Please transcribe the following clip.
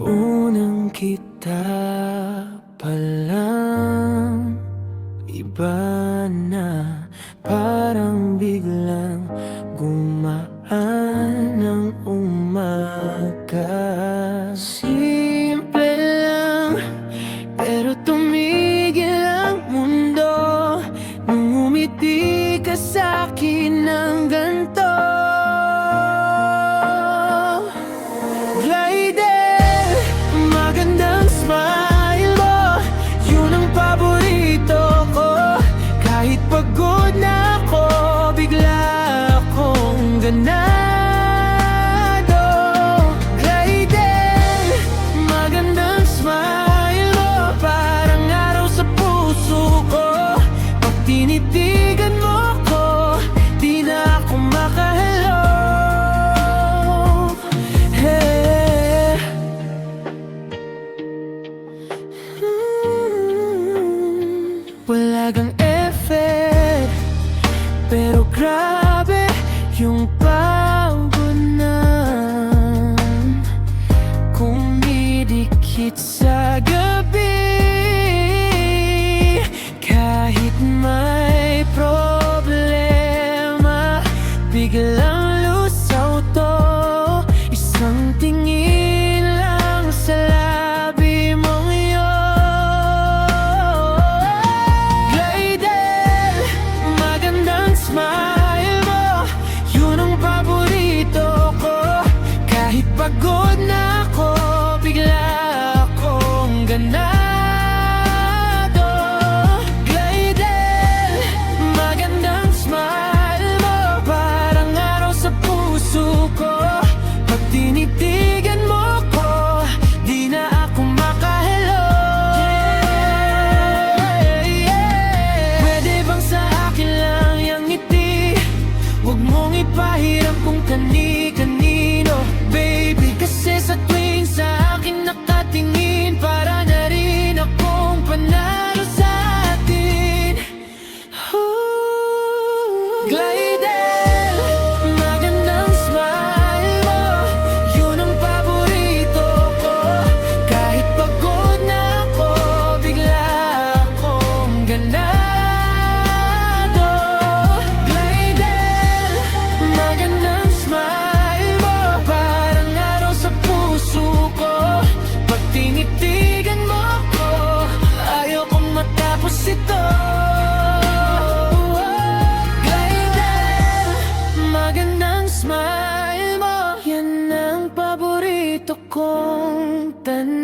Unang kita pa lang, iba na, parang biglang gumaan ang umaga. Simple lang, pero tumigil ang mundo nung umiti ka sa'kin ng ganito. Glidel, magandang smile mo, yun ang paborito ko. Kahit pagod na ako, bigla akong ganado. Glidel, magandang smile mo, parang araw sa puso ko. Pag tinitigan mo ko, di na ako makahello. Wala kang effect, pero grabe yung pagod na kumidikit sa gabi. Kahit may problema, biglang lusaw to. Isang tingin lang sa labi mong iyon. Glidel, magandang smile mo, yun ang paborito ko. Kahit pagod na ako, bigla akong ganado. Glidel, magandang smile mo, parang araw sa puso ko. Pag tinitigan mo ko, di na ako makahello. Pwede bang sa akin lang yung ngiti? Huwag mong ipahiram kung kani-kanino, baby. Kasi sa tuwing sa akin nakatingin, para na rin akong panalo sa atin. Glidel, magandang smile mo, yun ang paborito ko. Kahit pagod na ako, bigla akong ganado. Glidel, magandang smile mo, parang araw sa puso ko. Pag tinitigan mo ko, ayaw kong matapos ito. Glidel, magandang smile mo, yan ang paborito kong tanong.